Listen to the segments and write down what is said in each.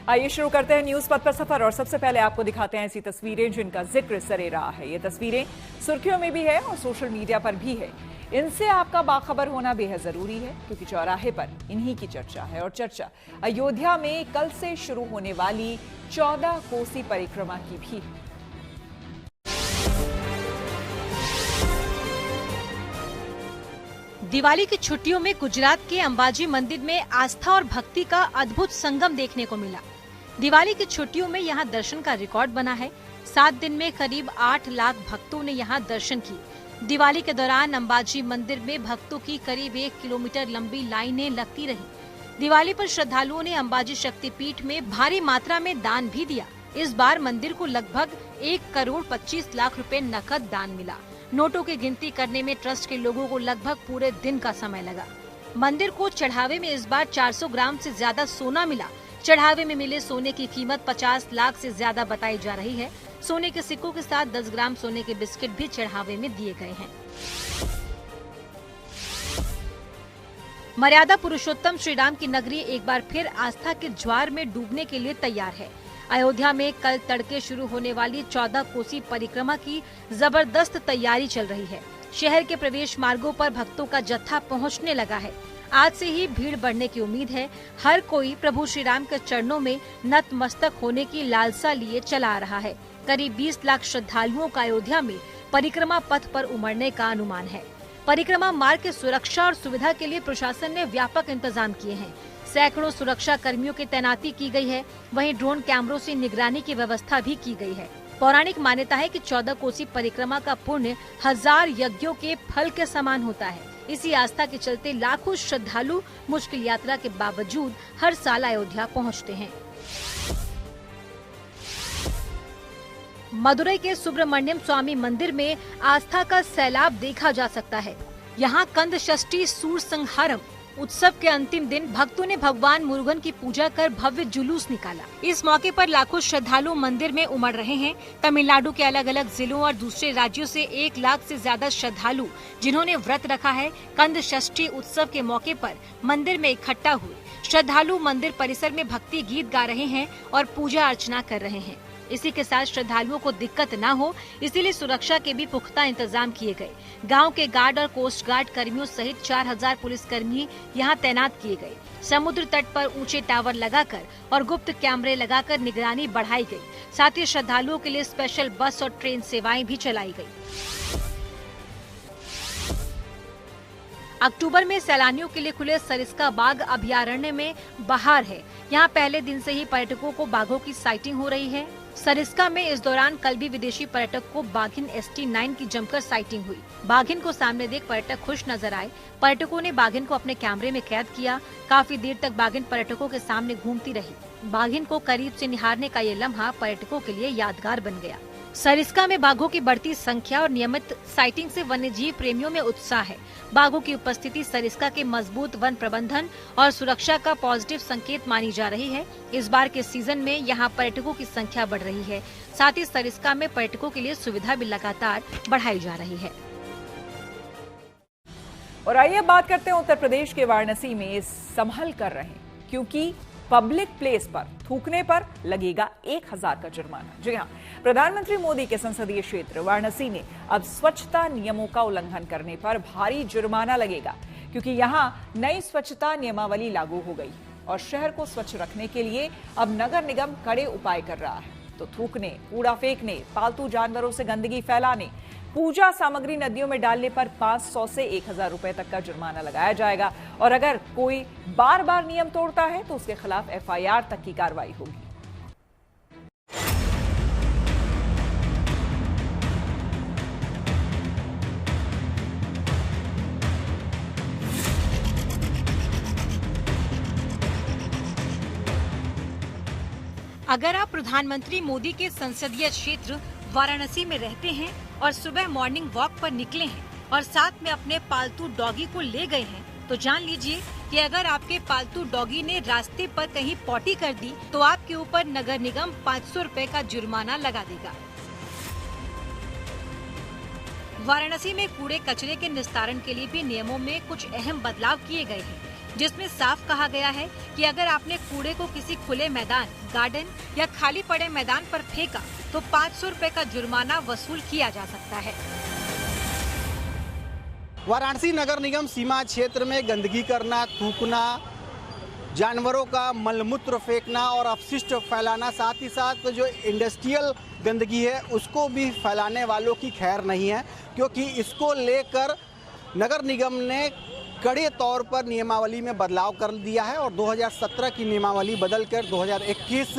आइए शुरू करते हैं न्यूज पथ पर सफर और सबसे पहले आपको दिखाते हैं ऐसी तस्वीरें जिनका जिक्र सरे रहा है। ये तस्वीरें सुर्खियों में भी है और सोशल मीडिया पर भी है। इनसे आपका बाखबर होना बेहद जरूरी है क्योंकि चौराहे पर इन्हीं की चर्चा है और चर्चा अयोध्या में कल से शुरू होने वाली 14 कोसी परिक्रमा की भी है। दिवाली की छुट्टियों में गुजरात के अंबाजी मंदिर में आस्था और भक्ति का अद्भुत संगम देखने को मिला। दिवाली की छुट्टियों में यहां दर्शन का रिकॉर्ड बना है। 7 दिन में करीब 8 लाख भक्तों ने यहां दर्शन किए। दिवाली के दौरान अंबाजी मंदिर में भक्तों की करीब 1 किलोमीटर लंबी लाइनें लगती रही। दिवाली पर श्रद्धालुओं ने अंबाजी शक्तिपीठ में भारी मात्रा में दान भी दिया। इस बार मंदिर को लगभग 1 करोड़ 25 लाख रुपए नकद दान मिला। नोटों की गिनती करने में ट्रस्ट के लोगों को लगभग पूरे दिन का समय लगा। मंदिर को चढ़ावे में इस बार 400 ग्राम से ज्यादा सोना मिला। चढ़ावे में मिले सोने की कीमत 50 लाख से ज्यादा बताई जा रही है। सोने के सिक्कों के साथ 10 ग्राम सोने के बिस्किट भी चढ़ावे में दिए गए हैं। मर्यादा पुरुषोत्तम श्री राम की नगरी एक बार फिर आस्था के ज्वार में डूबने के लिए तैयार है। अयोध्या में कल तड़के शुरू होने वाली 14 कोसी परिक्रमा की जबरदस्त तैयारी चल रही है। शहर के प्रवेश मार्गों पर भक्तों का जत्था पहुंचने लगा है। आज से ही भीड़ बढ़ने की उम्मीद है। हर कोई प्रभु श्री राम के चरणों में नतमस्तक होने की लालसा लिए चला आ रहा है। करीब 20 लाख श्रद्धालुओं का अयोध्या में परिक्रमा पथ पर उमड़ने का अनुमान है। परिक्रमा मार्ग की सुरक्षा और सुविधा के लिए प्रशासन ने व्यापक इंतजाम किए हैं। सैकड़ों सुरक्षा कर्मियों की तैनाती की गई है। वहीं ड्रोन कैमरों से निगरानी की व्यवस्था भी की गई है। पौराणिक मान्यता है कि 14 कोसी परिक्रमा का पुण्य 1000 यज्ञों के फल के समान होता है। इसी आस्था के चलते लाखों श्रद्धालु मुश्किल यात्रा के बावजूद हर साल अयोध्या पहुंचते हैं। मदुरई के सुब्रमण्यम स्वामी मंदिर में आस्था का सैलाब देखा जा सकता है। यहाँ कंद षष्ठी सूर संहारम उत्सव के अंतिम दिन भक्तों ने भगवान मुरुगन की पूजा कर भव्य जुलूस निकाला। इस मौके पर लाखों श्रद्धालु मंदिर में उमड़ रहे हैं। तमिलनाडु के अलग अलग जिलों और दूसरे राज्यों से 1 लाख से ज्यादा श्रद्धालु जिन्होंने व्रत रखा है कंद षष्ठी उत्सव के मौके पर मंदिर में इकट्ठा हुए। श्रद्धालु मंदिर परिसर में भक्ति गीत गा रहे हैं और पूजा अर्चना कर रहे हैं। इसी के साथ श्रद्धालुओं को दिक्कत न हो इसीलिए सुरक्षा के भी पुख्ता इंतजाम किए गए। गांव के गार्ड और कोस्ट गार्ड कर्मियों सहित 4000 पुलिसकर्मी यहां तैनात किए गए। समुद्र तट पर ऊंचे टावर लगाकर और गुप्त कैमरे लगाकर निगरानी बढ़ाई गई। साथ ही श्रद्धालुओं के लिए स्पेशल बस और ट्रेन सेवाएं भी चलाई गई। अक्टूबर में सैलानियों के लिए खुले सरिस्का बाग अभयारण्य में बहार है। यहाँ पहले दिन से ही पर्यटकों को बाघों की साइटिंग हो रही है। सरिस्का में इस दौरान कल भी विदेशी पर्यटक को बाघिन ST9 की जमकर साइटिंग हुई। बाघिन को सामने देख पर्यटक खुश नजर आए। पर्यटकों ने बाघिन को अपने कैमरे में कैद किया। काफी देर तक बाघिन पर्यटकों के सामने घूमती रही। बाघिन को करीब से निहारने का ये लम्हा पर्यटकों के लिए यादगार बन गया। सरिस्का में बाघों की बढ़ती संख्या और नियमित साइटिंग से वन्यजीव प्रेमियों में उत्साह है। बाघों की उपस्थिति सरिस्का के मजबूत वन प्रबंधन और सुरक्षा का पॉजिटिव संकेत मानी जा रही है। इस बार के सीजन में यहाँ पर्यटकों की संख्या बढ़ रही है। साथ ही सरिस्का में पर्यटकों के लिए सुविधा भी लगातार बढ़ाई जा रही है। और आइए बात करते हैं उत्तर प्रदेश के वाराणसी में संभल कर रहे क्योंकि पब्लिक प्लेस पर थूकने पर लगेगा 1000 का जुर्माना। जी हाँ, प्रधानमंत्री मोदी के संसदीय क्षेत्र वाराणसी में अब स्वच्छता नियमों का उल्लंघन करने पर भारी जुर्माना लगेगा क्योंकि यहाँ नई स्वच्छता नियमावली लागू हो गई और शहर को स्वच्छ रखने के लिए अब नगर निगम कड़े उपाय कर रहा है। तो थूकने, कूड़ा फेंकने, पालतू जानवरों से गंदगी फैलाने, पूजा सामग्री नदियों में डालने पर 500 से 1000 रुपए तक का जुर्माना लगाया जाएगा और अगर कोई बार बार नियम तोड़ता है तो उसके खिलाफ FIR तक की कार्रवाई होगी। अगर आप प्रधानमंत्री मोदी के संसदीय क्षेत्र वाराणसी में रहते हैं और सुबह मॉर्निंग वॉक पर निकले हैं और साथ में अपने पालतू डॉगी को ले गए हैं तो जान लीजिए कि अगर आपके पालतू डॉगी ने रास्ते पर कहीं पॉटी कर दी तो आपके ऊपर नगर निगम 500 रुपए का जुर्माना लगा देगा। वाराणसी में कूड़े कचरे के निस्तारण के लिए भी नियमों में कुछ अहम बदलाव किए गए हैं। जिसमें साफ कहा गया है कि अगर आपने कूड़े को किसी खुले मैदान, गार्डन या खाली पड़े मैदान पर फेंका तो 500 रुपए का जुर्माना वसूल किया जा सकता है। वाराणसी नगर निगम सीमा क्षेत्र में गंदगी करना, थूकना, जानवरों का मलमूत्र फेंकना और अपशिष्ट फैलाना, साथ ही साथ जो इंडस्ट्रियल गंदगी है उसको भी फैलाने वालों की खैर नहीं है, क्योंकि इसको लेकर नगर निगम ने कड़े तौर पर नियमावली में बदलाव कर दिया है और 2017 की नियमावली बदलकर 2021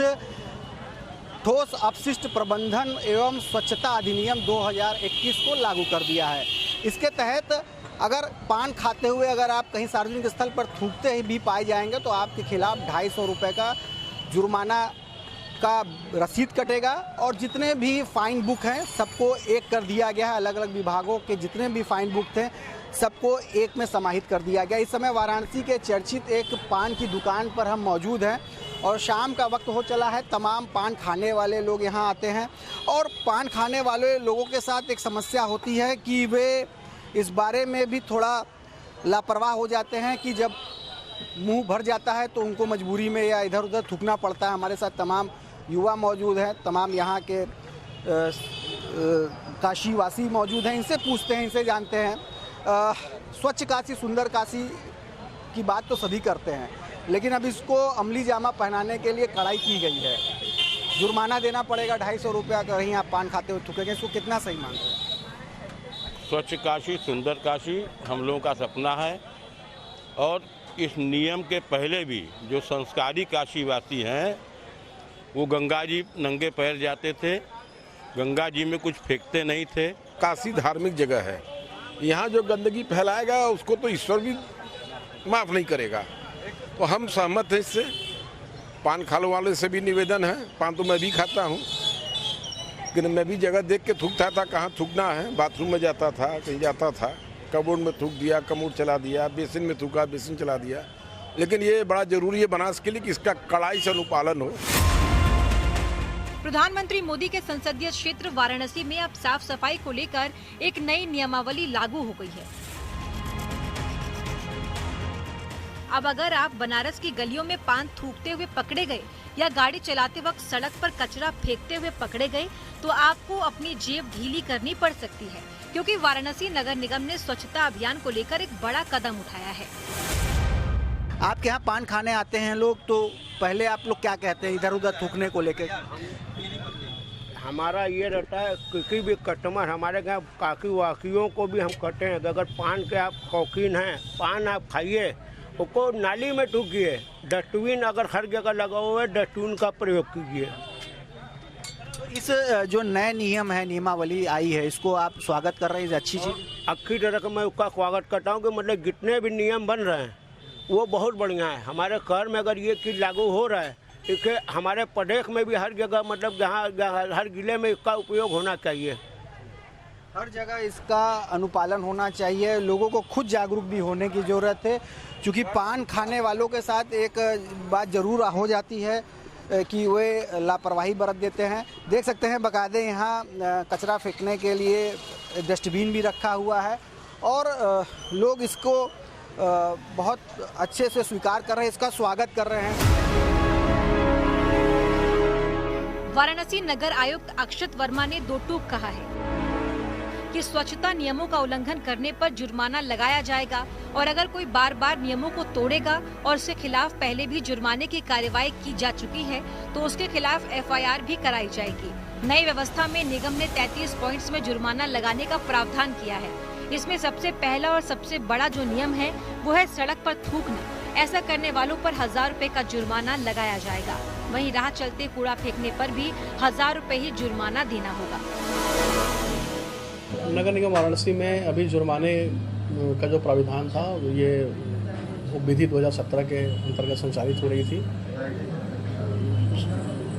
ठोस अपशिष्ट प्रबंधन एवं स्वच्छता अधिनियम 2021 को लागू कर दिया है। इसके तहत अगर पान खाते हुए अगर आप कहीं सार्वजनिक स्थल पर थूकते ही भी पाए जाएंगे तो आपके खिलाफ 250 रुपये का जुर्माना का रसीद कटेगा और जितने भी फाइन बुक हैं सबको एक कर दिया गया है। अलग अलग विभागों के जितने भी फाइन बुक थे सबको एक में समाहित कर दिया गया। इस समय वाराणसी के चर्चित एक पान की दुकान पर हम मौजूद हैं और शाम का वक्त हो चला है। तमाम पान खाने वाले लोग यहाँ आते हैं और पान खाने वाले लोगों के साथ एक समस्या होती है कि वे इस बारे में भी थोड़ा लापरवाह हो जाते हैं कि जब मुंह भर जाता है तो उनको मजबूरी में या इधर उधर थूकना पड़ता है। हमारे साथ तमाम युवा मौजूद हैं, तमाम यहाँ के काशीवासी मौजूद हैं। इनसे पूछते हैं, इनसे जानते हैं। स्वच्छ काशी सुंदर काशी की बात तो सभी करते हैं, लेकिन अब इसको अमली जामा पहनाने के लिए कड़ाई की गई है। जुर्माना देना पड़ेगा 250 रुपया, कहीं आप पान खाते हुए थूकेंगे। इसको कितना सही मानते हैं? स्वच्छ काशी सुंदर काशी हम लोगों का सपना है और इस नियम के पहले भी जो संस्कारी काशीवासी हैं वो गंगा जी नंगे पैर जाते थे, गंगा जी में कुछ फेंकते नहीं थे। काशी धार्मिक जगह है, यहाँ जो गंदगी फैलाएगा उसको तो ईश्वर भी माफ़ नहीं करेगा। तो हम सहमत हैं इससे। पान खाने वाले से भी निवेदन है, पान तो मैं भी खाता हूँ, लेकिन मैं भी जगह देख के थूकता था कहाँ थूकना है। बाथरूम में जाता था, कहीं जाता था, कबोर्ड में थूक दिया, कमोड चला दिया, बेसिन में थूका, बेसिन चला दिया। लेकिन ये बड़ा जरूरी है बनारस के लिए कि इसका कड़ाई से अनुपालन हो। प्रधानमंत्री मोदी के संसदीय क्षेत्र वाराणसी में अब साफ सफाई को लेकर एक नई नियमावली लागू हो गई है। अब अगर आप बनारस की गलियों में पान थूकते हुए पकड़े गए या गाड़ी चलाते वक्त सड़क पर कचरा फेंकते हुए पकड़े गए तो आपको अपनी जेब ढीली करनी पड़ सकती है, क्योंकि वाराणसी नगर निगम ने स्वच्छता अभियान को लेकर एक बड़ा कदम उठाया है। आपके यहाँ पान खाने आते हैं लोग, तो पहले आप लोग क्या कहते हैं इधर उधर थूकने को लेकर? हमारा ये रहता है किसी भी कस्टमर हमारे यहाँ काकी वाकियों को भी हम कहते हैं कि अगर पान के आप शौकीन हैं, पान आप खाइए, उसको नाली में थूकिए। डस्टबिन अगर हर जगह लगा हुआ है, डस्टबिन का प्रयोग कीजिए। इस जो नए नियम है, नियमावली आई है, इसको आप स्वागत कर रहे हैं? अच्छी चीज़, अच्छी तरह का मैं उसका स्वागत करता हूँ कि मतलब जितने भी नियम बन रहे हैं वो बहुत बढ़िया है। हमारे शहर में अगर ये चीज़ लागू हो रहा है, इसके हमारे प्रदेश में भी हर जगह मतलब जहाँ हर जिले में इसका उपयोग होना चाहिए। हर जगह इसका अनुपालन होना चाहिए। लोगों को खुद जागरूक भी होने की ज़रूरत है, क्योंकि पान खाने वालों के साथ एक बात ज़रूर हो जाती है कि वे लापरवाही बरत देते हैं। देख सकते हैं बाकायदे यहाँ कचरा फेंकने के लिए डस्टबिन भी रखा हुआ है और लोग इसको बहुत अच्छे से स्वीकार कर रहे हैं, इसका स्वागत कर रहे हैं। वाराणसी नगर आयुक्त अक्षत वर्मा ने दो टूक कहा है कि स्वच्छता नियमों का उल्लंघन करने पर जुर्माना लगाया जाएगा और अगर कोई बार बार नियमों को तोड़ेगा और उसके खिलाफ पहले भी जुर्माने की कार्रवाई की जा चुकी है तो उसके खिलाफ FIR भी कराई जाएगी। नई व्यवस्था में निगम ने 33 पॉइंट्स में जुर्माना लगाने का प्रावधान किया है। इसमें सबसे पहला और सबसे बड़ा जो नियम है वो है सड़क पर थूकना। ऐसा करने वालों पर 1000 रुपए का जुर्माना लगाया जाएगा। वहीं राह चलते कूड़ा फेंकने पर भी 1000 रुपए ही जुर्माना देना होगा। नगर निगम वाराणसी में अभी जुर्माने का जो प्राविधान था ये विधि 2017 के अंतर्गत संचालित हो रही थी।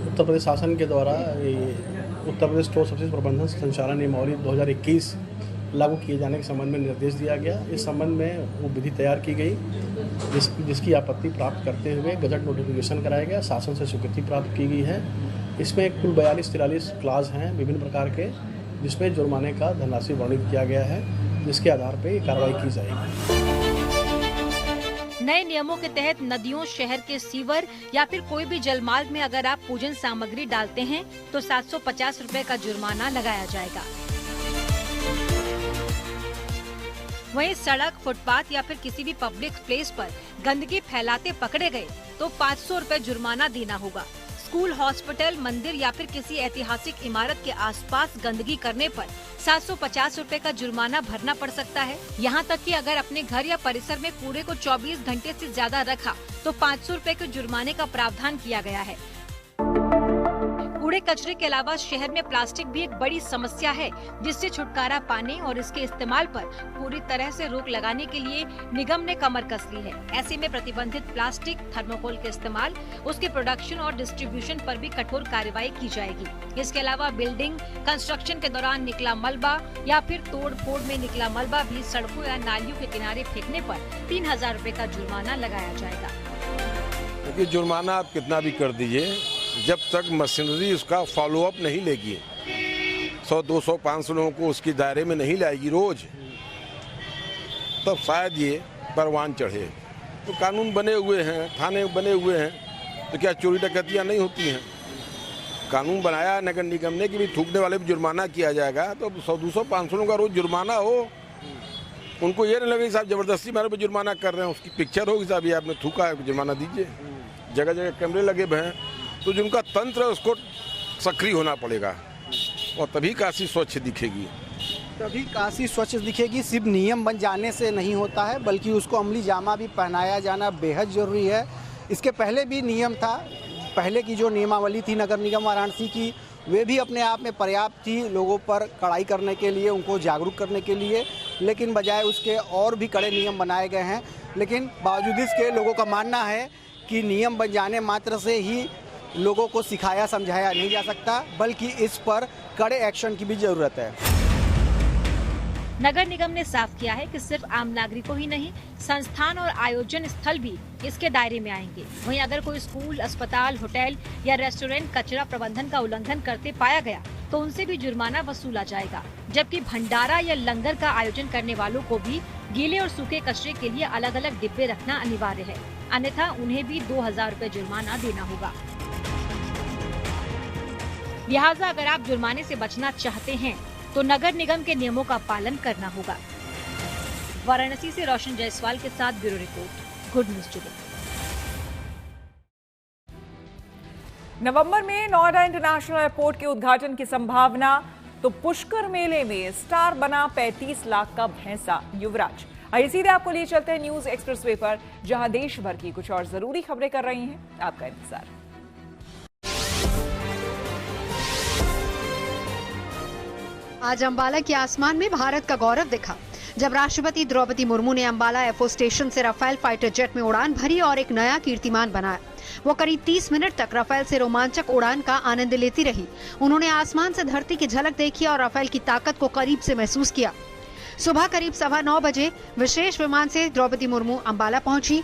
उत्तर प्रदेश शासन के द्वारा उत्तर प्रदेश ठोस अपशिष्ट प्रबंधन संचालन नियमावली 2021 लागू किए जाने के संबंध में निर्देश दिया गया। इस संबंध में वो विधि तैयार की गई जिसकी आपत्ति प्राप्त करते हुए गजट नोटिफिकेशन कराया गया, शासन से स्वीकृति प्राप्त की गई है। इसमें कुल 42-43 क्लास हैं विभिन्न प्रकार के, जिसमें जुर्माने का धनराशि वर्णित किया गया है, जिसके आधार पर कार्रवाई की जाएगी। नए नियमों के तहत नदियों, शहर के सीवर या फिर कोई भी जलमार्ग में अगर आप पूजन सामग्री डालते हैं तो 750 रुपए का जुर्माना लगाया जाएगा। वहीं सड़क, फुटपाथ या फिर किसी भी पब्लिक प्लेस पर गंदगी फैलाते पकड़े गए तो 500 रुपए जुर्माना देना होगा। स्कूल, हॉस्पिटल, मंदिर या फिर किसी ऐतिहासिक इमारत के आसपास गंदगी करने पर 750 रुपए का जुर्माना भरना पड़ सकता है। यहाँ तक कि अगर अपने घर या परिसर में कूड़े को 24 घंटे से ज्यादा रखा तो 500 रुपए के जुर्माने का प्रावधान किया गया है। कूड़े कचरे के अलावा शहर में प्लास्टिक भी एक बड़ी समस्या है, जिससे छुटकारा पाने और इसके इस्तेमाल पर पूरी तरह से रोक लगाने के लिए निगम ने कमर कस ली है। ऐसे में प्रतिबंधित प्लास्टिक, थर्मोकोल के इस्तेमाल, उसके प्रोडक्शन और डिस्ट्रीब्यूशन पर भी कठोर कार्रवाई की जाएगी। इसके अलावा बिल्डिंग कंस्ट्रक्शन के दौरान निकला मलबा या फिर तोड़ फोड़ में निकला मलबा भी सड़कों या नालियों के किनारे फेंकने पर 3000 रुपए का जुर्माना लगाया जाएगा। देखिए, जुर्माना आप कितना भी कर दीजिए, जब तक मशीनरी उसका फॉलोअप नहीं लेगी, 100, 200, 500 लोगों को उसके दायरे में नहीं लाएगी रोज, तब शायद ये परवान चढ़े। तो कानून बने हुए हैं, थाने बने हुए हैं, तो क्या चोरी डकैतियाँ नहीं होती हैं? कानून बनाया नगर निगम ने कि भी थूकने वाले भी जुर्माना किया जाएगा, तो 100, 200, 500 लोगों का रोज जुर्माना हो। उनको ये नहीं लगे साहब जबरदस्ती मेरे पे जुर्माना कर रहे हैं, उसकी पिक्चर होगी साहब ये आपने थूका है, जुर्माना दीजिए। जगह जगह कैमरे लगे हुए हैं, तो जिनका तंत्र है उसको सक्रिय होना पड़ेगा और तभी काशी स्वच्छ दिखेगी। तभी काशी स्वच्छ दिखेगी। सिर्फ नियम बन जाने से नहीं होता है, बल्कि उसको अमली जामा भी पहनाया जाना बेहद ज़रूरी है। इसके पहले भी नियम था, पहले की जो नियमावली थी नगर निगम वाराणसी की, वे भी अपने आप में पर्याप्त थी लोगों पर कड़ाई करने के लिए, उनको जागरूक करने के लिए, लेकिन बजाय उसके और भी कड़े नियम बनाए गए हैं। लेकिन बावजूद इसके लोगों का मानना है कि नियम बन जाने मात्र से ही लोगों को सिखाया समझाया नहीं जा सकता, बल्कि इस पर कड़े एक्शन की भी जरूरत है। नगर निगम ने साफ किया है कि सिर्फ आम नागरिकों ही नहीं, संस्थान और आयोजन स्थल भी इसके दायरे में आएंगे। वहीं अगर कोई स्कूल, अस्पताल, होटल या रेस्टोरेंट कचरा प्रबंधन का उल्लंघन करते पाया गया तो उनसे भी जुर्माना वसूला जाएगा। जबकि भंडारा या लंगर का आयोजन करने वालों को भी गीले और सूखे कचरे के लिए अलग अलग डिब्बे रखना अनिवार्य है, अन्यथा उन्हें भी 2000 रुपए जुर्माना देना होगा। लिहाजा अगर आप जुर्माने से बचना चाहते हैं तो नगर निगम के नियमों का पालन करना होगा। वाराणसी से रोशन जायसवाल के साथ bureau report, good news today. नवंबर में नोएडा इंटरनेशनल एयरपोर्ट के उद्घाटन की संभावना, तो पुष्कर मेले में स्टार बना 35 लाख का भैंसा युवराज। आइए सीधे आपको लिए चलते हैं न्यूज एक्सप्रेसवे पर, जहां देश भर की कुछ और जरूरी खबरें कर रही हैं आपका इंतजार। आज अंबाला के आसमान में भारत का गौरव दिखा जब राष्ट्रपति द्रौपदी मुर्मू ने अंबाला एयरफोर्स स्टेशन से राफेल फाइटर जेट में उड़ान भरी और एक नया कीर्तिमान बनाया। वो करीब 30 मिनट तक राफेल से रोमांचक उड़ान का आनंद लेती रही। उन्होंने आसमान से धरती की झलक देखी और राफेल की ताकत को करीब से महसूस किया। सुबह करीब 9:15 बजे विशेष विमान से द्रौपदी मुर्मू अंबाला पहुंची।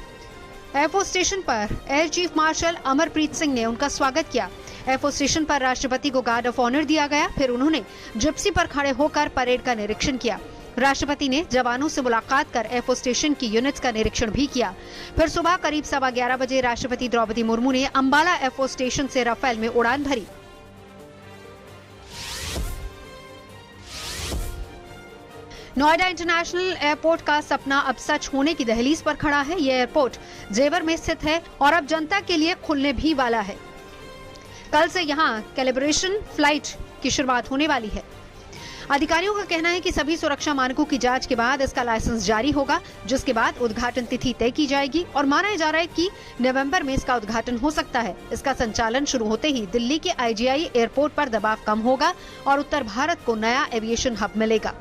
एयरफोर्स स्टेशन पर air chief marshal Amarpreet Singh ने उनका स्वागत किया। एयरफोर्स स्टेशन पर राष्ट्रपति को गार्ड ऑफ ऑनर दिया गया। फिर उन्होंने जिप्सी पर खड़े होकर परेड का निरीक्षण किया। राष्ट्रपति ने जवानों से मुलाकात कर एयरफोर्स स्टेशन की यूनिट्स का निरीक्षण भी किया। फिर सुबह करीब 11:15 बजे राष्ट्रपति द्रौपदी मुर्मू ने अंबाला एयरफोर्स स्टेशन से राफेल में उड़ान भरी। नोएडा इंटरनेशनल एयरपोर्ट का सपना अब सच होने की दहलीज पर खड़ा है। यह एयरपोर्ट जेवर में स्थित है और अब जनता के लिए खुलने भी वाला है। कल से यहां कैलिब्रेशन फ्लाइट की शुरुआत होने वाली है। अधिकारियों का कहना है कि सभी सुरक्षा मानकों की जांच के बाद इसका लाइसेंस जारी होगा, जिसके बाद उद्घाटन तिथि तय की जाएगी और माना जा रहा है कि नवंबर में इसका उद्घाटन हो सकता है। इसका संचालन शुरू होते ही दिल्ली के IGI एयरपोर्ट पर दबाव कम होगा और उत्तर भारत को नया एविएशन हब मिलेगा।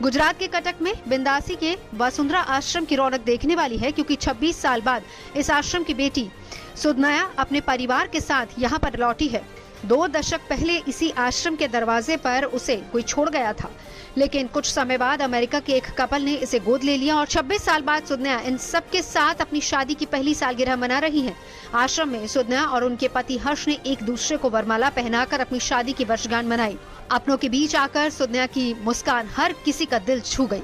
गुजरात के कटक में बिंदासी के वसुंधरा आश्रम की रौनक देखने वाली है, क्योंकि 26 साल बाद इस आश्रम की बेटी सुदनया अपने परिवार के साथ यहाँ पर लौटी है। 2 दशक पहले इसी आश्रम के दरवाजे पर उसे कोई छोड़ गया था, लेकिन कुछ समय बाद अमेरिका के एक कपल ने इसे गोद ले लिया और 26 साल बाद सुदनया इन सब के साथ अपनी शादी की पहली सालगिरह मना रही हैं। आश्रम में सुदनया और उनके पति हर्ष ने एक दूसरे को वरमाला पहनाकर अपनी शादी की वर्षगांठ मनाई। अपनों के बीच आकर सुदनया की मुस्कान हर किसी का दिल छू गई।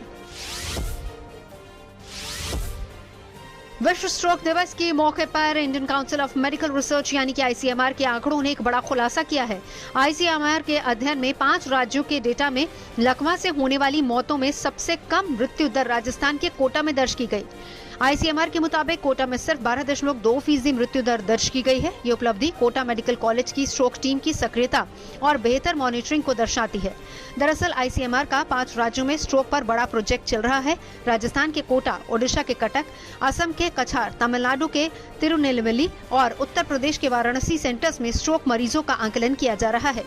विश्व स्ट्रोक दिवस के मौके पर Indian council of medical research यानी कि ICMR के आंकड़ों ने एक बड़ा खुलासा किया है। ICMR के अध्ययन में 5 राज्यों के डेटा में लकवा से होने वाली मौतों में सबसे कम मृत्यु दर राजस्थान के कोटा में दर्ज की गई। ICMR के मुताबिक कोटा में सिर्फ 12.2% मृत्यु दर दर्ज की गई है। ये उपलब्धि कोटा मेडिकल कॉलेज की स्ट्रोक टीम की सक्रियता और बेहतर मॉनिटरिंग को दर्शाती है। दरअसल ICMR का 5 राज्यों में स्ट्रोक पर बड़ा प्रोजेक्ट चल रहा है। राजस्थान के कोटा, ओडिशा के कटक, असम के कछार, तमिलनाडु के तिरुनेलवेली और उत्तर प्रदेश के वाराणसी सेंटर्स में स्ट्रोक मरीजों का आंकलन किया जा रहा है।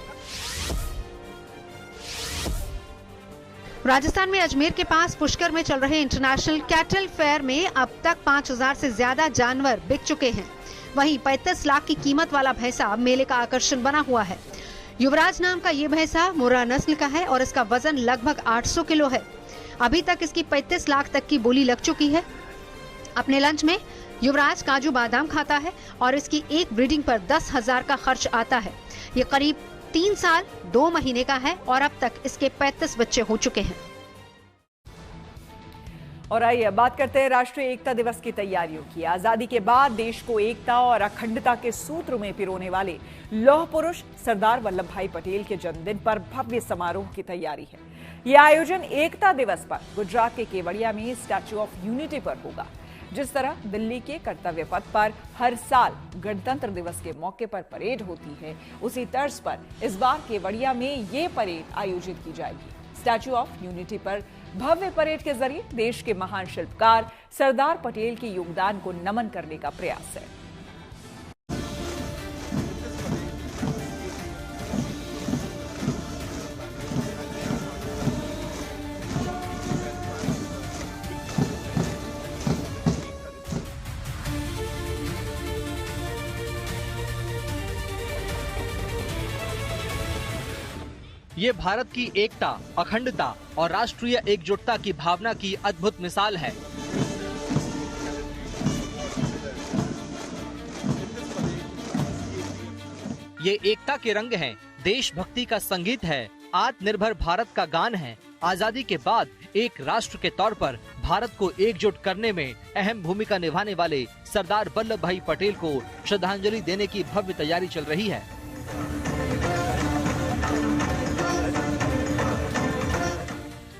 राजस्थान में अजमेर के पास पुष्कर में चल रहे इंटरनेशनल कैटल फेयर में अब तक 5000 से ज्यादा जानवर बिक चुके हैं। वहीं 35 लाख की कीमत वाला भैंसा मेले का आकर्षण बना हुआ है। युवराज नाम का ये भैंसा मुर्रा नस्ल का है और इसका वजन लगभग 800 किलो है। अभी तक इसकी 35 लाख तक की बोली लग चुकी है। अपने लंच में युवराज काजू बादाम खाता है और इसकी एक ब्रीडिंग पर 10,000 का खर्च आता है। ये करीब 3 साल 2 महीने का है और अब तक इसके 35 बच्चे हो चुके हैं। और आइए बात करते हैं राष्ट्रीय एकता दिवस की तैयारियों की। आजादी के बाद देश को एकता और अखंडता के सूत्र में पिरोने वाले लौह पुरुष सरदार वल्लभ भाई पटेल के जन्मदिन पर भव्य समारोह की तैयारी है। यह आयोजन एकता दिवस पर गुजरात के केवड़िया में स्टैच्यू ऑफ यूनिटी पर होगा। जिस तरह दिल्ली के कर्तव्य पथ पर हर साल गणतंत्र दिवस के मौके पर परेड होती है, उसी तर्ज पर इस बार केवड़िया में ये परेड आयोजित की जाएगी। स्टैच्यू ऑफ यूनिटी पर भव्य परेड के जरिए देश के महान शिल्पकार सरदार पटेल के योगदान को नमन करने का प्रयास है। ये भारत की एकता, अखंडता और राष्ट्रीय एकजुटता की भावना की अद्भुत मिसाल है। ये एकता के रंग हैं, देशभक्ति का संगीत है, आत्मनिर्भर भारत का गान है। आजादी के बाद एक राष्ट्र के तौर पर भारत को एकजुट करने में अहम भूमिका निभाने वाले सरदार वल्लभ भाई पटेल को श्रद्धांजलि देने की भव्य तैयारी चल रही है।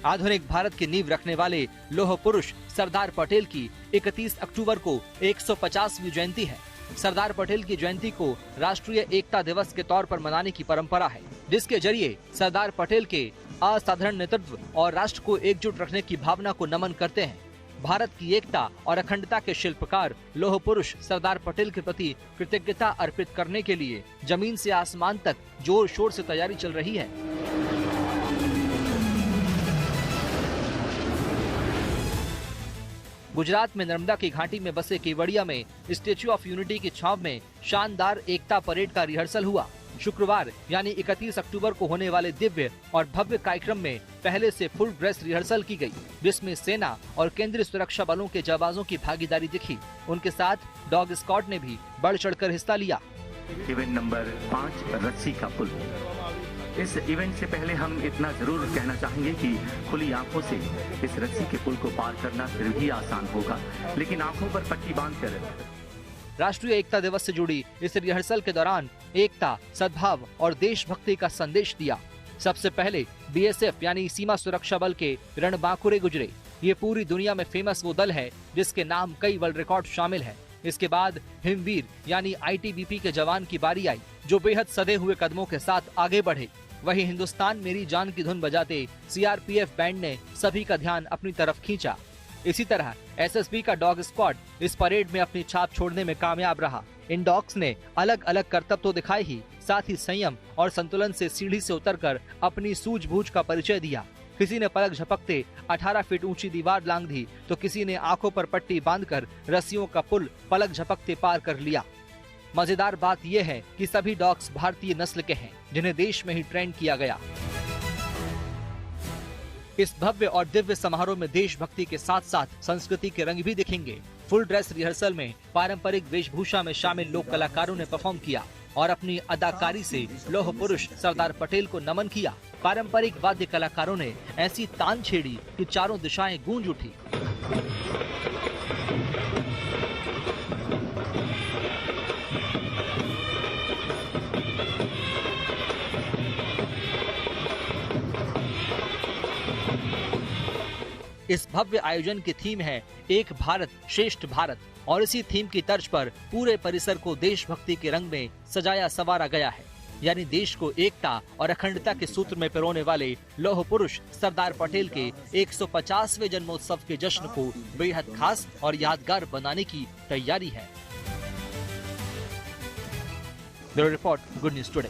आधुनिक भारत की नींव रखने वाले लौह पुरुष सरदार पटेल की 31 अक्टूबर को 150वीं जयंती है। सरदार पटेल की जयंती को राष्ट्रीय एकता दिवस के तौर पर मनाने की परंपरा है, जिसके जरिए सरदार पटेल के असाधारण नेतृत्व और राष्ट्र को एकजुट रखने की भावना को नमन करते हैं। भारत की एकता और अखंडता के शिल्पकार लौह पुरुष सरदार पटेल के प्रति कृतज्ञता अर्पित करने के लिए जमीन से आसमान तक जोर शोर से तैयारी चल रही है। गुजरात में नर्मदा की घाटी में बसे केवड़िया में स्टैच्यू ऑफ यूनिटी की छाव में शानदार एकता परेड का रिहर्सल हुआ। शुक्रवार यानी 31 अक्टूबर को होने वाले दिव्य और भव्य कार्यक्रम में पहले से फुल ड्रेस रिहर्सल की गई, जिसमें सेना और केंद्रीय सुरक्षा बलों के जाबाजों की भागीदारी दिखी। उनके साथ डॉग स्क्वाड ने भी बढ़ चढ़कर हिस्सा लिया। इवेंट नंबर 5 रस्सी का पुल। इस इवेंट से पहले हम इतना जरूर कहना चाहेंगे कि खुली आंखों से इस रस्सी के पुल को पार करना फिर भी आसान होगा, लेकिन आंखों पर पट्टी बांधकर। राष्ट्रीय एकता दिवस से जुड़ी इस रिहर्सल के दौरान एकता, सद्भाव और देशभक्ति का संदेश दिया। सबसे पहले BSF यानी सीमा सुरक्षा बल के रणबांकुरे गुजरे। ये पूरी दुनिया में फेमस वो दल है जिसके नाम कई वर्ल्ड रिकॉर्ड शामिल है। इसके बाद हिमवीर यानी ITBP के जवान की बारी आई, जो बेहद सधे हुए कदमों के साथ आगे बढ़े। वहीं हिंदुस्तान मेरी जान की धुन बजाते CRPF बैंड ने सभी का ध्यान अपनी तरफ खींचा। इसी तरह SSB का डॉग स्क्वाड इस परेड में अपनी छाप छोड़ने में कामयाब रहा। इन डॉग्स ने अलग अलग करतब तो दिखाए ही, साथ ही संयम और संतुलन से सीढ़ी से उतरकर अपनी सूझबूझ का परिचय दिया। किसी ने पलक झपकते 18 फीट ऊंची दीवार लांघ दी, तो किसी ने आंखों पर पट्टी बांधकर रस्सियों का पुल पलक झपकते पार कर लिया। मजेदार बात यह है कि सभी डॉग्स भारतीय नस्ल के हैं, जिन्हें देश में ही ट्रेन किया गया। इस भव्य और दिव्य समारोह में देशभक्ति के साथ साथ संस्कृति के रंग भी दिखेंगे। फुल ड्रेस रिहर्सल में पारंपरिक वेशभूषा में शामिल लोक कलाकारों ने परफॉर्म किया और अपनी अदाकारी से लौह पुरुष सरदार पटेल को नमन किया। पारंपरिक वाद्य कलाकारों ने ऐसी तान छेड़ी कि चारों दिशाएं गूंज उठी। इस भव्य आयोजन की थीम है एक भारत श्रेष्ठ भारत और इसी थीम की तर्ज पर पूरे परिसर को देशभक्ति के रंग में सजाया संवारा गया है। यानी देश को एकता और अखंडता के सूत्र में पिरोने वाले लौह पुरुष सरदार पटेल के 150वें जन्मोत्सव के जश्न को बेहद खास और यादगार बनाने की तैयारी है। Bureau report, good news today.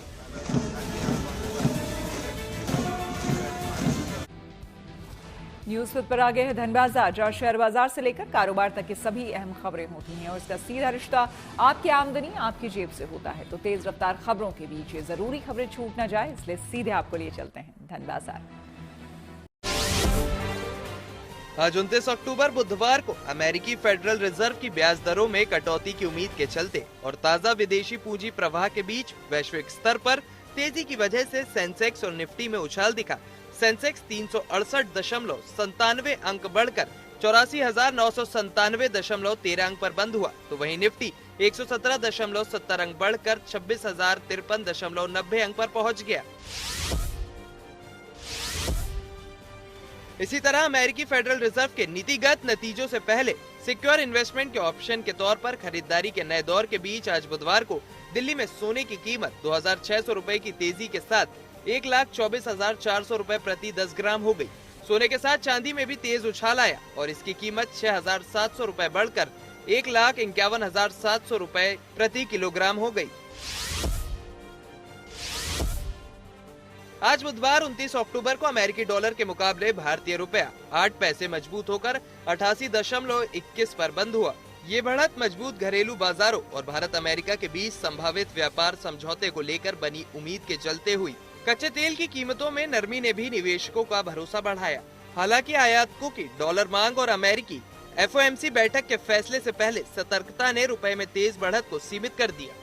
News फिर पर आगे है धन बाजार, जहां शेयर बाजार से लेकर कारोबार तक की सभी अहम खबरें होती हैं और इसका सीधा रिश्ता आपकी आमदनी आपकी जेब से होता है। तो तेज रफ्तार खबरों के बीच ये जरूरी खबरें छूट न जाए, इसलिए सीधे आपको लिए चलते हैं धन बाजार। आज 29 अक्टूबर बुधवार को अमेरिकी फेडरल रिजर्व की ब्याज दरों में कटौती की उम्मीद के चलते और ताजा विदेशी पूंजी प्रवाह के बीच वैश्विक स्तर पर तेजी की वजह से सेंसेक्स और निफ्टी में उछाल दिखा। सेंसेक्स 368.97 अंक बढ़कर 84,997.13 अंक पर बंद हुआ, तो वहीं निफ्टी 117.70 अंक बढ़कर 26,053.90 अंक पर पहुंच गया। इसी तरह अमेरिकी फेडरल रिजर्व के नीतिगत नतीजों से पहले सिक्योर इन्वेस्टमेंट के ऑप्शन के तौर पर खरीदारी के नए दौर के बीच आज बुधवार को दिल्ली में सोने की कीमत 2,600 रुपए की तेजी के साथ 1,24,400 रुपए प्रति 10 ग्राम हो गई। सोने के साथ चांदी में भी तेज उछाल आया और इसकी कीमत 6,700 रुपए बढ़कर 1,51,700 रुपए प्रति किलोग्राम हो गई। आज बुधवार 29 अक्टूबर को अमेरिकी डॉलर के मुकाबले भारतीय रुपया 8 पैसे मजबूत होकर 88.21 पर बंद हुआ। ये बढ़त मजबूत घरेलू बाजारों और भारत अमेरिका के बीच संभावित व्यापार समझौते को लेकर बनी उम्मीद के चलते हुई। कच्चे तेल की कीमतों में नरमी ने भी निवेशकों का भरोसा बढ़ाया। हालांकि आयातकों की डॉलर मांग और अमेरिकी FOMC बैठक के फैसले से पहले सतर्कता ने रुपए में तेज बढ़त को सीमित कर दिया।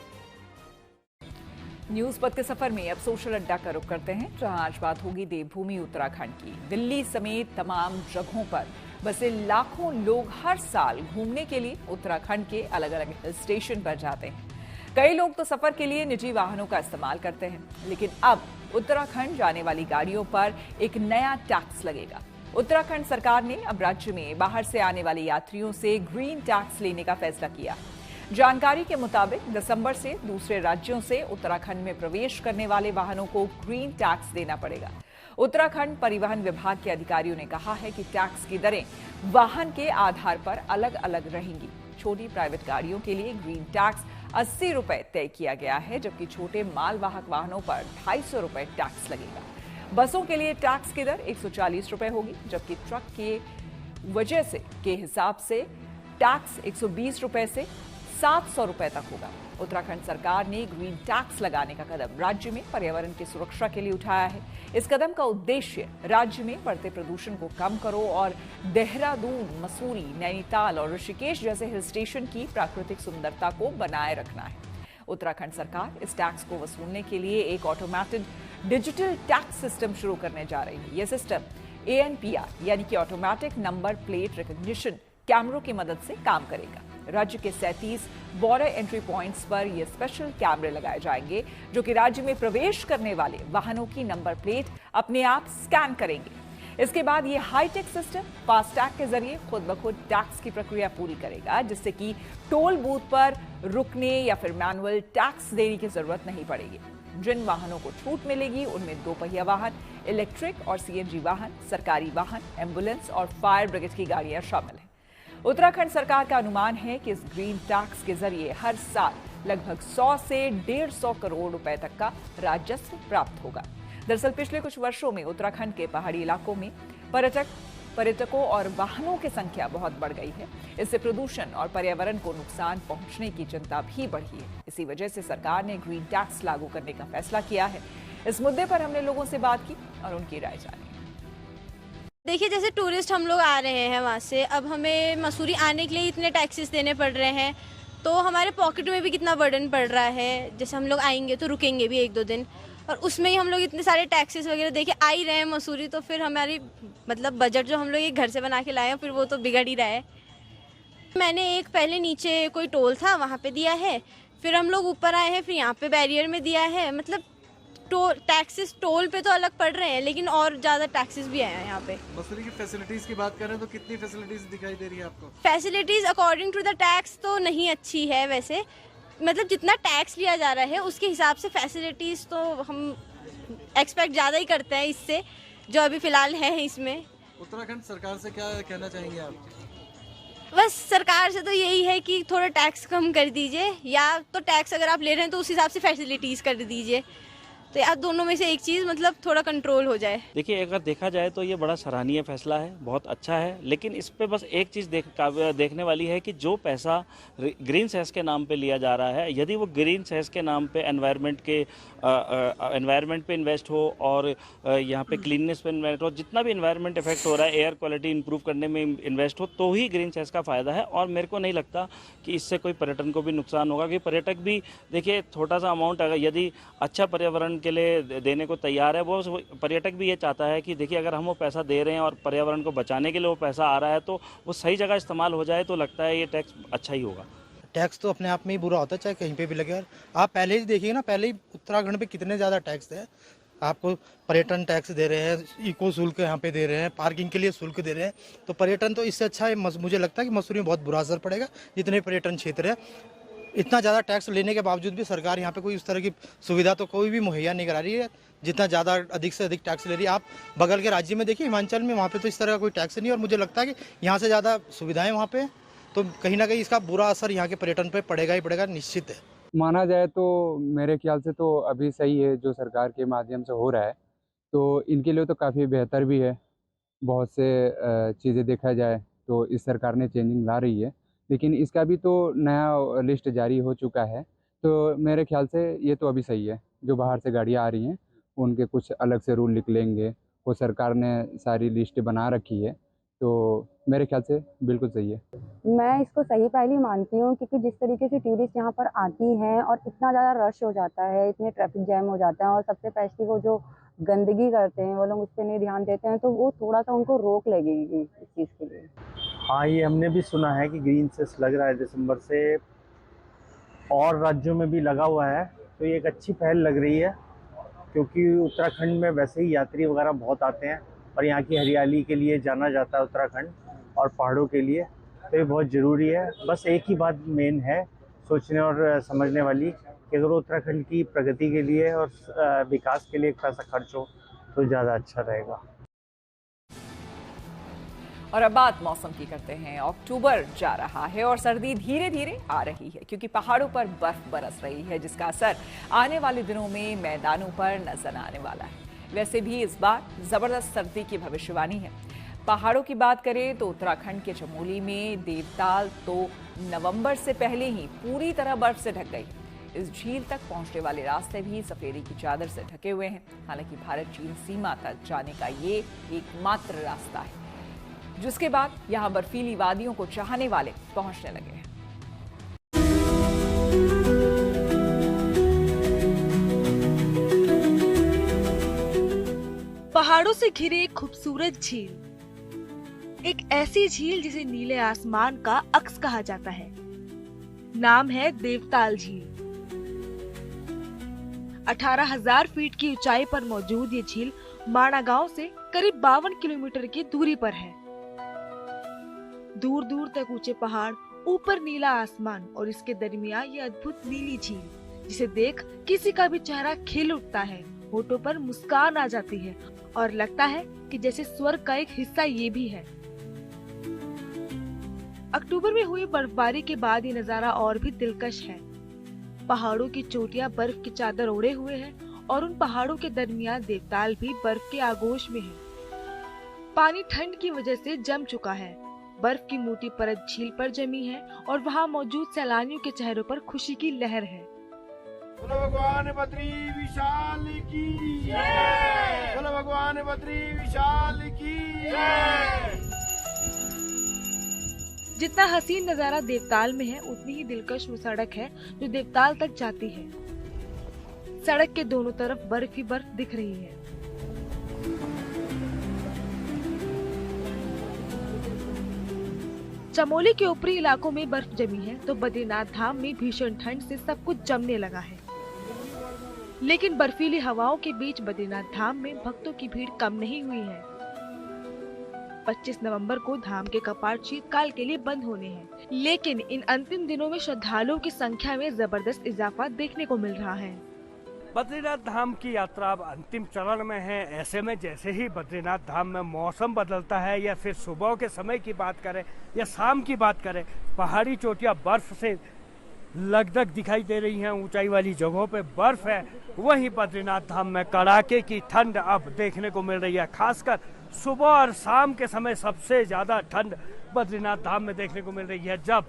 न्यूज पथ के सफर में अब सोशल अड्डा का रुख करते हैं, जहां आज बात होगी देवभूमि उत्तराखंड की। दिल्ली समेत तमाम जगहों पर बसे लाखों लोग हर साल घूमने के लिए उत्तराखंड के अलग अलग हिल स्टेशन पर जाते हैं। कई लोग तो सफर के लिए निजी वाहनों का इस्तेमाल करते हैं, लेकिन अब उत्तराखंड जाने वाली गाड़ियों पर एक नया टैक्स लगेगा। उत्तराखंड सरकार ने अब राज्य में बाहर से आने वाले यात्रियों से ग्रीन टैक्स लेने का फैसला किया। जानकारी के मुताबिक दिसंबर से दूसरे राज्यों से उत्तराखंड में प्रवेश करने वाले वाहनों को ग्रीन टैक्स देना पड़ेगा। उत्तराखंड परिवहन विभाग के अधिकारियों ने कहा है कि टैक्स की दरें वाहन के आधार पर अलग अलग रहेंगी। छोटी प्राइवेट गाड़ियों के लिए ग्रीन टैक्स 80 रुपए तय किया गया है, जबकि छोटे मालवाहक वाहनों पर 250 रुपए टैक्स लगेगा। बसों के लिए टैक्स की दर 140 रुपए होगी, जबकि ट्रक के वजह से के हिसाब से टैक्स 120 रुपए से 700 रुपए तक होगा। उत्तराखंड सरकार ने ग्रीन टैक्स लगाने का कदम राज्य में पर्यावरण की सुरक्षा के लिए उठाया है। इस कदम का उद्देश्य राज्य में बढ़ते प्रदूषण को कम करो और देहरादून, मसूरी, नैनीताल और ऋषिकेश जैसे हिल स्टेशन की प्राकृतिक सुंदरता को बनाए रखना है। उत्तराखंड सरकार इस टैक्स को वसूलने के लिए एक ऑटोमेटेड डिजिटल टैक्स सिस्टम शुरू करने जा रही है। यह सिस्टम ANPR यानी कि ऑटोमेटिक नंबर प्लेट रिकॉग्निशन कैमरों की मदद से काम करेगा। राज्य के 37 बॉर्डर एंट्री पॉइंट्स पर ये स्पेशल कैमरे लगाए जाएंगे, जो कि राज्य में प्रवेश करने वाले वाहनों की नंबर प्लेट अपने आप स्कैन करेंगे। इसके बाद ये हाईटेक सिस्टम फास्टैग के जरिए खुद ब खुद टैक्स की प्रक्रिया पूरी करेगा, जिससे कि टोल बूथ पर रुकने या फिर मैनुअल टैक्स देने की जरूरत नहीं पड़ेगी। जिन वाहनों को छूट मिलेगी उनमें 2 पहिया वाहन, इलेक्ट्रिक और CNG वाहन, सरकारी वाहन, एम्बुलेंस और फायर ब्रिगेड की गाड़ियां शामिल हैं। उत्तराखंड सरकार का अनुमान है कि इस ग्रीन टैक्स के जरिए हर साल लगभग 100 से 150 करोड़ रुपए तक का राजस्व प्राप्त होगा। दरअसल पिछले कुछ वर्षों में उत्तराखंड के पहाड़ी इलाकों में पर्यटकों और वाहनों की संख्या बहुत बढ़ गई है। इससे प्रदूषण और पर्यावरण को नुकसान पहुंचने की चिंता भी बढ़ी है। इसी वजह से सरकार ने ग्रीन टैक्स लागू करने का फैसला किया है। इस मुद्दे पर हमने लोगों से बात की और उनकी राय जानी। देखिए, जैसे टूरिस्ट हम लोग आ रहे हैं वहाँ से, अब हमें मसूरी आने के लिए इतने टैक्सेस देने पड़ रहे हैं, तो हमारे पॉकेट में भी कितना बर्डन पड़ रहा है। जैसे हम लोग आएंगे तो रुकेंगे भी 1-2 दिन, और उसमें ही हम लोग इतने सारे टैक्सेस वगैरह देके आ ही रहे हैं मसूरी, तो फिर हमारी मतलब बजट जो हम लोग एक घर से बना के लाए हैं, फिर वो तो बिगड़ ही रहा है। मैंने एक पहले नीचे कोई टोल था वहाँ पे दिया है, फिर हम लोग ऊपर आए हैं, फिर यहाँ पे बैरियर में दिया है। मतलब टैक्सेस टोल पे तो अलग पड़ रहे हैं, लेकिन और ज़्यादा टैक्सेस भी आए हैं यहाँ पे। मसूरी की फैसिलिटीज़ की बात करें तो कितनी फैसिलिटीज़ दिखाई दे रही है आपको? Facilities according to the tax तो नहीं अच्छी है वैसे, मतलब जितना टैक्स लिया जा रहा है उसके हिसाब से फैसिलिटीज़ तो हम एक्सपेक्ट ज़्यादा ही करते हैं इससे, जो अभी फ़िलहाल है इसमें। उत्तराखंड सरकार से क्या कहना चाहेंगे आप? बस सरकार से तो यही है कि थोड़ा टैक्स कम कर दीजिए, या तो टैक्स अगर आप ले रहे हैं तो उस हिसाब से फैसिलिटीज़ कर दीजिए, तो यार दोनों में से एक चीज़ मतलब थोड़ा कंट्रोल हो जाए। देखिए, अगर देखा जाए तो ये बड़ा सराहनीय फैसला है, बहुत अच्छा है, लेकिन इस पे बस एक चीज़ देखने वाली है कि जो पैसा ग्रीन सेस के नाम पे लिया जा रहा है, यदि वो ग्रीन सेस के नाम पे एनवायरनमेंट पे इन्वेस्ट हो और यहाँ पे क्लीननेस पे इन्वेस्ट हो, जितना भी एनवायरनमेंट इफेक्ट हो रहा है, एयर क्वालिटी इंप्रूव करने में इन्वेस्ट हो, तो ही ग्रीन सेस का फ़ायदा है। और मेरे को नहीं लगता कि इससे कोई पर्यटन को भी नुकसान होगा, क्योंकि पर्यटक भी देखिए छोटा सा अमाउंट अगर यदि अच्छा पर्यावरण के लिए देने को तैयार है, वो पर्यटक भी ये चाहता है कि देखिए अगर हम वो पैसा दे रहे हैं और पर्यावरण को बचाने के लिए वो पैसा आ रहा है तो वो सही जगह इस्तेमाल हो जाए, तो लगता है ये टैक्स अच्छा ही होगा। टैक्स तो अपने आप में ही बुरा होता है, चाहे कहीं पे भी लगे। आप पहले ही देखिए ना, पहले ही उत्तराखंड पे कितने ज़्यादा टैक्स थे। आपको पर्यटन टैक्स दे रहे हैं, इको शुल्क यहाँ पे दे रहे हैं, पार्किंग के लिए शुल्क दे रहे हैं, तो पर्यटन तो इससे अच्छा है। मुझे लगता है कि मसूरी में बहुत बुरा असर पड़ेगा, जितने पर्यटन क्षेत्र है। इतना ज़्यादा टैक्स लेने के बावजूद भी सरकार यहाँ पे कोई उस तरह की सुविधा तो कोई भी मुहैया नहीं करा रही है, जितना ज़्यादा अधिक से अधिक टैक्स ले रही है। आप बगल के राज्य में देखिए, हिमाचल में, वहाँ पे तो इस तरह का कोई टैक्स नहीं है, और मुझे लगता है कि यहाँ से ज़्यादा सुविधाएं वहाँ पे, तो कहीं ना कहीं इसका बुरा असर यहाँ के पर्यटन पे पड़ेगा ही पड़ेगा, निश्चित है। माना जाए तो मेरे ख्याल से तो अभी सही है जो सरकार के माध्यम से हो रहा है, तो इनके लिए तो काफ़ी बेहतर भी है। बहुत से चीज़ें देखा जाए तो इस सरकार ने चेंजिंग ला रही है, लेकिन इसका भी तो नया लिस्ट जारी हो चुका है, तो मेरे ख्याल से ये तो अभी सही है। जो बाहर से गाड़ियाँ आ रही हैं उनके कुछ अलग से रूल निकलेंगे, वो सरकार ने सारी लिस्ट बना रखी है, तो मेरे ख्याल से बिल्कुल सही है। मैं इसको सही पहली मानती हूँ, क्योंकि जिस तरीके से टूरिस्ट यहाँ पर आती हैं और इतना ज़्यादा रश हो जाता है, इतने ट्रैफिक जैम हो जाता है, और सबसे पहले वो जो गंदगी करते हैं वो लोग उस पर नहीं ध्यान देते हैं, तो वो थोड़ा सा उनको रोक लगेगी इस चीज़ के लिए। हाँ, ये हमने भी सुना है कि ग्रीन सेस लग रहा है दिसंबर से, और राज्यों में भी लगा हुआ है, तो ये एक अच्छी पहल लग रही है, क्योंकि उत्तराखंड में वैसे ही यात्री वगैरह बहुत आते हैं और यहाँ की हरियाली के लिए जाना जाता है उत्तराखंड, और पहाड़ों के लिए, तो ये बहुत ज़रूरी है। बस एक ही बात मेन है सोचने और समझने वाली, कि अगर उत्तराखंड की प्रगति के लिए और विकास के लिए पैसा खर्च हो तो ज़्यादा अच्छा रहेगा। और अब बात मौसम की करते हैं। अक्टूबर जा रहा है और सर्दी धीरे धीरे आ रही है, क्योंकि पहाड़ों पर बर्फ बरस रही है, जिसका असर आने वाले दिनों में मैदानों पर नजर आने वाला है। वैसे भी इस बार जबरदस्त सर्दी की भविष्यवाणी है। पहाड़ों की बात करें तो उत्तराखंड के चमोली में देवताल तो नवंबर से पहले ही पूरी तरह बर्फ से ढक गई। इस झील तक पहुंचने वाले रास्ते भी सफेदी की चादर से ढके हुए हैं। हालांकि भारत चीन सीमा तक जाने का ये एकमात्र रास्ता है, जिसके बाद यहां बर्फीली वादियों को चाहने वाले पहुंचने लगे हैं। पहाड़ों से घिरे एक खूबसूरत झील, एक ऐसी झील जिसे नीले आसमान का अक्स कहा जाता है। नाम है देवताल झील। 18,000 फीट की ऊंचाई पर मौजूद ये झील माणा गांव से करीब 52 किलोमीटर की दूरी पर है। दूर दूर तक ऊंचे पहाड़, ऊपर नीला आसमान और इसके दरमियान ये अद्भुत नीली झील, जिसे देख किसी का भी चेहरा खिल उठता है, होठों पर मुस्कान आ जाती है और लगता है कि जैसे स्वर्ग का एक हिस्सा ये भी है। अक्टूबर में हुई बर्फबारी के बाद ये नजारा और भी दिलकश है। पहाड़ों की चोटियां बर्फ की चादर ओढ़े हुए हैं और उन पहाड़ों के दरमियान देवताल भी बर्फ के आगोश में है। पानी ठंड की वजह से जम चुका है। बर्फ की मोटी परत झील पर जमी है और वहाँ मौजूद सैलानियों के चेहरों पर खुशी की लहर है। बोलो भगवान बद्री विशाल की जय। बोलो भगवान बद्री विशाल की जय। जितना हसीन नजारा देवताल में है, उतनी ही दिलकश वो सड़क है जो देवताल तक जाती है। सड़क के दोनों तरफ बर्फ ही बर्फ दिख रही है। चमोली के ऊपरी इलाकों में बर्फ जमी है, तो बद्रीनाथ धाम में भीषण ठंड से सब कुछ जमने लगा है। लेकिन बर्फीली हवाओं के बीच बद्रीनाथ धाम में भक्तों की भीड़ कम नहीं हुई है। 25 नवंबर को धाम के कपाट शीतकाल के लिए बंद होने हैं, लेकिन इन अंतिम दिनों में श्रद्धालुओं की संख्या में जबरदस्त इजाफा देखने को मिल रहा है। बद्रीनाथ धाम की यात्रा अब अंतिम चरण में है। ऐसे में जैसे ही बद्रीनाथ धाम में मौसम बदलता है, या फिर सुबह के समय की बात करें या शाम की बात करें, पहाड़ी चोटियां बर्फ से लगदग दिखाई दे रही हैं। ऊंचाई वाली जगहों पे बर्फ है। वहीं बद्रीनाथ धाम में कड़ाके की ठंड अब देखने को मिल रही है। खासकर सुबह और शाम के समय सबसे ज्यादा ठंड बद्रीनाथ धाम में देखने को मिल रही है, जब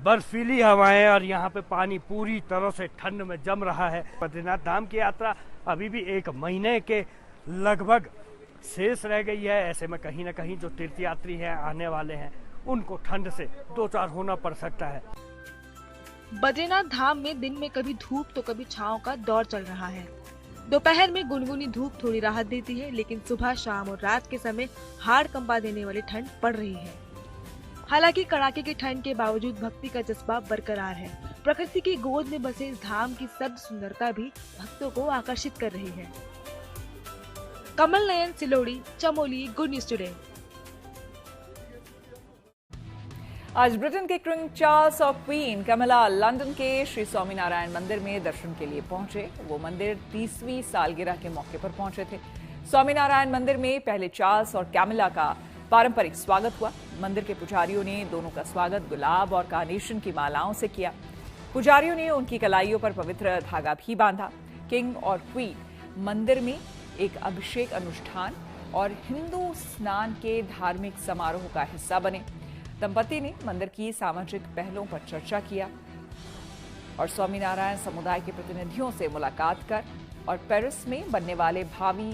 बर्फीली हवाएं और यहाँ पे पानी पूरी तरह से ठंड में जम रहा है। बद्रीनाथ धाम की यात्रा अभी भी 1 महीने के लगभग शेष रह गई है। ऐसे में कहीं न कहीं जो तीर्थयात्री हैं, आने वाले हैं, उनको ठंड से 2-4 होना पड़ सकता है। बद्रीनाथ धाम में दिन में कभी धूप तो कभी छांव का दौर चल रहा है। दोपहर में गुनगुनी धूप थोड़ी राहत देती है, लेकिन सुबह, शाम और रात के समय हाड़ कंपा देने वाली ठंड पड़ रही है। हालांकि कड़ाके की ठंड के बावजूद भक्ति का जज्बा बरकरार है। प्रकृति की गोद में बसे इस धाम की सर्द सुंदरता भी भक्तों को आकर्षित कर रही है। Kamal Nayan, Silodi, Chamoli, good news today. आज ब्रिटेन के किंग चार्ल्स और क्वीन कैमिला लंदन के श्री स्वामीनारायण मंदिर में दर्शन के लिए पहुंचे। वो मंदिर 30वीं सालगिरह के मौके पर पहुंचे थे। स्वामीनारायण मंदिर में पहले चार्ल्स और कैमिला का पारंपरिक स्वागत हुआ। मंदिर के पुजारियों ने दोनों का स्वागत गुलाब और कार्नेशन की मालाओं से किया। पुजारियों ने उनकी कलाइयों पर पवित्र धागा भी बांधा। किंग और क्वीन मंदिर में एक अभिषेक अनुष्ठान और हिंदू स्नान के धार्मिक समारोह का हिस्सा बने। दंपति ने मंदिर की सामाजिक पहलों पर चर्चा किया और स्वामीनारायण समुदाय के प्रतिनिधियों से मुलाकात कर और पेरिस में बनने वाले भावी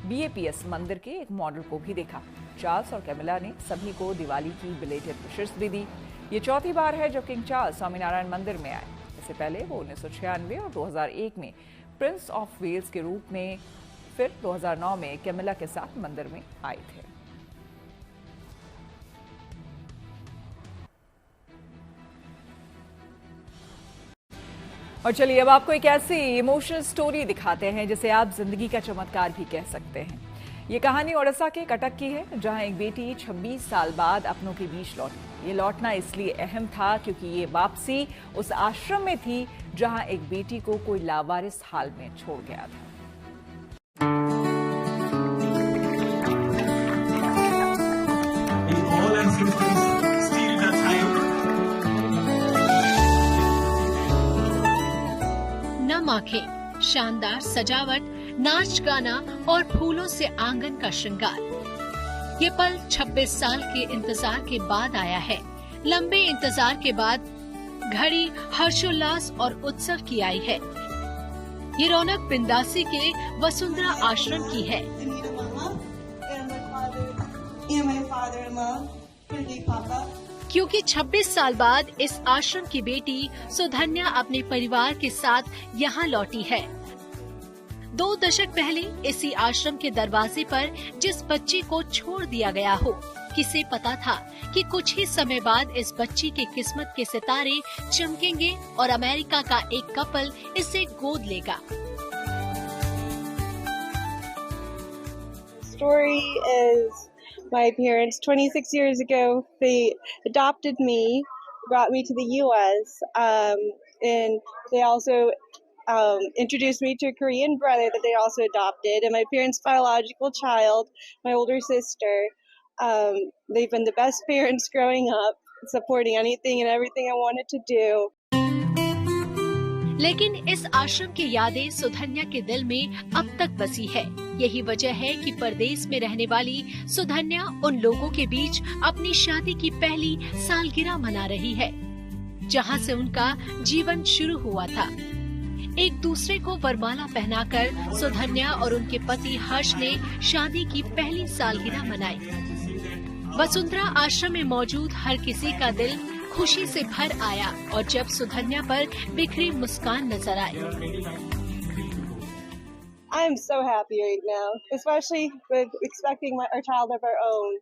BAPS मंदिर के एक मॉडल को भी देखा। चार्ल्स और कैमिला ने सभी को दिवाली की बिलेटेड विशेस भी दी। ये चौथी बार है जब किंग चार्ल्स स्वामीनारायण मंदिर में आए। इससे पहले वो 1996 और 2001 में प्रिंस ऑफ वेल्स के रूप में, फिर 2009 में कैमिला के साथ मंदिर में आए थे। और चलिए अब आपको एक ऐसी इमोशनल स्टोरी दिखाते हैं जिसे आप जिंदगी का चमत्कार भी कह सकते हैं। ये कहानी ओडिशा के कटक की है, जहां एक बेटी 26 साल बाद अपनों के बीच लौटी। ये लौटना इसलिए अहम था क्योंकि ये वापसी उस आश्रम में थी जहां एक बेटी को कोई लावारिस हाल में छोड़ गया था। नम आंखें, शानदार सजावट, नाच गाना और फूलों से आंगन का श्रृंगार। ये पल 26 साल के इंतजार के बाद आया है। लंबे इंतजार के बाद घड़ी हर्षोल्लास और उत्सव की आई है। ये रौनक पिंडासी के वसुंधरा आश्रम की है। क्योंकि 26 साल बाद इस आश्रम की बेटी सुधन्या अपने परिवार के साथ यहाँ लौटी है। 2 दशक पहले इसी आश्रम के दरवाजे पर जिस बच्ची को छोड़ दिया गया हो, किसे पता था कि कुछ ही समय बाद इस बच्ची के किस्मत के सितारे चमकेंगे और अमेरिका का एक कपल इसे गोद लेगा। Story is my parents 26 years ago, they adopted me, brought me to the US, and they also introduced me to a Korean brother that they also adopted, and my parents' biological child, my older sister. They've been the best parents growing up, supporting anything and everything I wanted to do. लेकिन इस आश्रम की यादें सुधन्या के दिल में अब तक बसी है। यही वजह है कि परदेश में रहने वाली सुधन्या उन लोगों के बीच अपनी शादी की पहली सालगिरह मना रही है, जहां से उनका जीवन शुरू हुआ था। एक दूसरे को वरमाला पहनाकर सुधन्या और उनके पति हर्ष ने शादी की पहली सालगिरह मनाई। वसुंधरा आश्रम में मौजूद हर किसी का दिल खुशी से भर आया और जब सुधन्या पर बिखरी मुस्कान नजर आई। I'm so happy right now, especially with expecting our child of our own.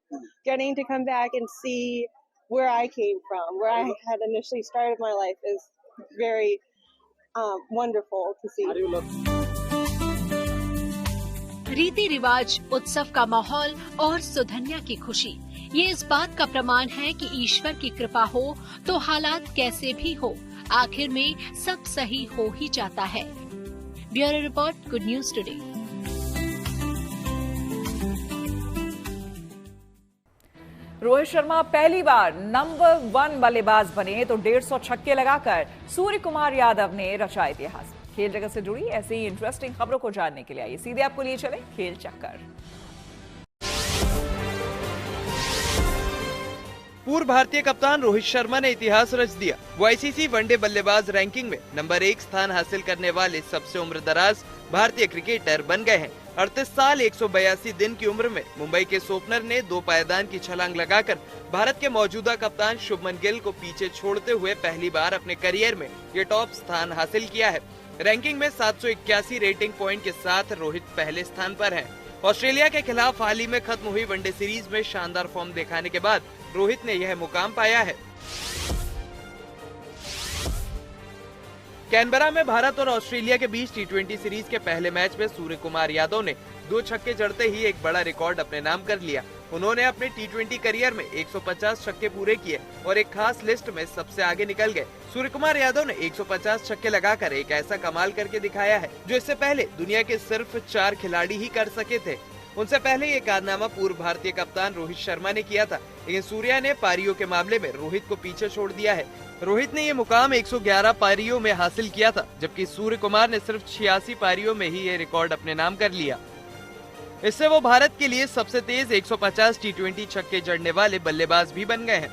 Getting to come back and see where I came from, where I had initially started my life is very wonderful to see. रीति रिवाज, उत्सव का माहौल और सुधन्या की खुशी, ये इस बात का प्रमाण है कि ईश्वर की कृपा हो तो हालात कैसे भी हो, आखिर में सब सही हो ही जाता है। Bureau report, good news today. Rohit Sharma पहली बार नंबर 1 बल्लेबाज बने तो 150 छक्के लगाकर सूर्य कुमार यादव ने रचा इतिहास। खेल जगत से जुड़ी ऐसी ही इंटरेस्टिंग खबरों को जानने के लिए आइए सीधे आपको लिए चले खेल चक्कर। पूर्व भारतीय कप्तान रोहित शर्मा ने इतिहास रच दिया। वो आईसीसी वनडे बल्लेबाज रैंकिंग में नंबर 1 स्थान हासिल करने वाले सबसे उम्रदराज भारतीय क्रिकेटर बन गए हैं। 38 साल 182 दिन की उम्र में मुंबई के ओपनर ने 2 पायदान की छलांग लगाकर भारत के मौजूदा कप्तान शुभमन गिल को पीछे छोड़ते हुए पहली बार अपने करियर में ये टॉप स्थान हासिल किया है। रैंकिंग में 781 रेटिंग पॉइंट के साथ रोहित पहले स्थान पर हैं। ऑस्ट्रेलिया के खिलाफ हाल ही में खत्म हुई वनडे सीरीज में शानदार फॉर्म दिखाने के बाद रोहित ने यह मुकाम पाया है। कैनबरा में भारत और ऑस्ट्रेलिया के बीच टी20 सीरीज के पहले मैच में सूर्य कुमार यादव ने 2 छक्के जड़ते ही एक बड़ा रिकॉर्ड अपने नाम कर लिया। उन्होंने अपने टी20 करियर में 150 छक्के पूरे किए और एक खास लिस्ट में सबसे आगे निकल गए। सूर्य कुमार यादव ने 150 छक्के लगाकर एक ऐसा कमाल करके दिखाया है जो इससे पहले दुनिया के सिर्फ 4 खिलाड़ी ही कर सके थे। उनसे पहले ये कारनामा पूर्व भारतीय कप्तान रोहित शर्मा ने किया था, लेकिन सूर्या ने पारियों के मामले में रोहित को पीछे छोड़ दिया है। रोहित ने ये मुकाम 111 पारियों में हासिल किया था, जबकि सूर्य कुमार ने सिर्फ 86 पारियों में ही ये रिकॉर्ड अपने नाम कर लिया। इससे वो भारत के लिए सबसे तेज 150 टी20 छक्के जड़ने वाले बल्लेबाज भी बन गए हैं।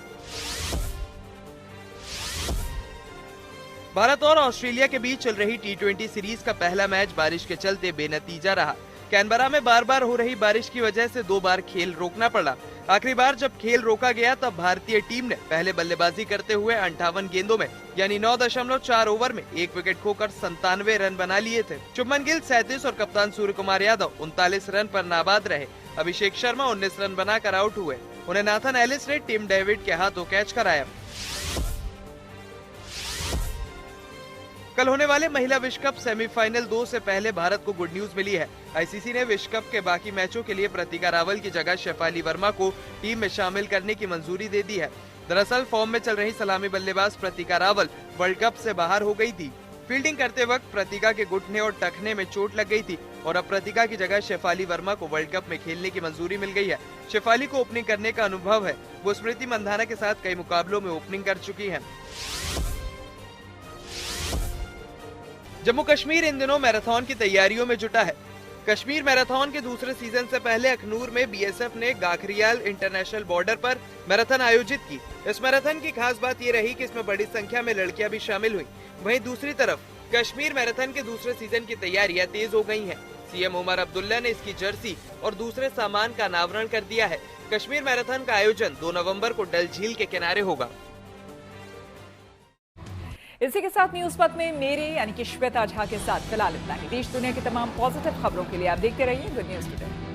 भारत और ऑस्ट्रेलिया के बीच चल रही टी20 सीरीज का पहला मैच बारिश के चलते बेनतीजा रहा। कैनबरा में बार बार हो रही बारिश की वजह से 2 बार खेल रोकना पड़ा। आखिरी बार जब खेल रोका गया तब भारतीय टीम ने पहले बल्लेबाजी करते हुए 58 गेंदों में यानी 9.4 ओवर में 1 विकेट खोकर 97 रन बना लिए थे। शुभमन गिल 37 और कप्तान सूर्य कुमार यादव 39 रन पर नाबाद रहे। अभिषेक शर्मा 19 रन बनाकर आउट हुए। उन्हें नाथन एलिस ने टिम डेविड के हाथों कैच कराया। कल होने वाले महिला विश्व कप सेमीफाइनल 2 से पहले भारत को गुड न्यूज मिली है। आईसीसी ने विश्व कप के बाकी मैचों के लिए प्रतिका रावल की जगह शेफाली वर्मा को टीम में शामिल करने की मंजूरी दे दी है। दरअसल फॉर्म में चल रही सलामी बल्लेबाज प्रतिका रावल वर्ल्ड कप से बाहर हो गई थी। फील्डिंग करते वक्त प्रतिका के घुटने और टखने में चोट लग गई थी और अब प्रतिका की जगह शेफाली वर्मा को वर्ल्ड कप में खेलने की मंजूरी मिल गई है। शेफाली को ओपनिंग करने का अनुभव है। वो स्मृति मंधाना के साथ कई मुकाबलों में ओपनिंग कर चुकी है। जम्मू कश्मीर इन दिनों मैराथन की तैयारियों में जुटा है। कश्मीर मैराथन के दूसरे सीजन से पहले अखनूर में बीएसएफ ने गाखरियाल इंटरनेशनल बॉर्डर पर मैराथन आयोजित की। इस मैराथन की खास बात ये रही कि इसमें बड़ी संख्या में लड़कियां भी शामिल हुई। वहीं दूसरी तरफ कश्मीर मैराथन के दूसरे सीजन की तैयारियां तेज हो गई हैं। सीएम उमर अब्दुल्ला ने इसकी जर्सी और दूसरे सामान का अनावरण कर दिया है। कश्मीर मैराथन का आयोजन 2 नवंबर को डल झील के किनारे होगा। इसी के साथ न्यूज पथ में मेरे यानी कि श्वेता झा के साथ फिलहाल इतना ही। देश दुनिया की तमाम पॉजिटिव खबरों के लिए आप देखते रहिए गुड न्यूज टुडे।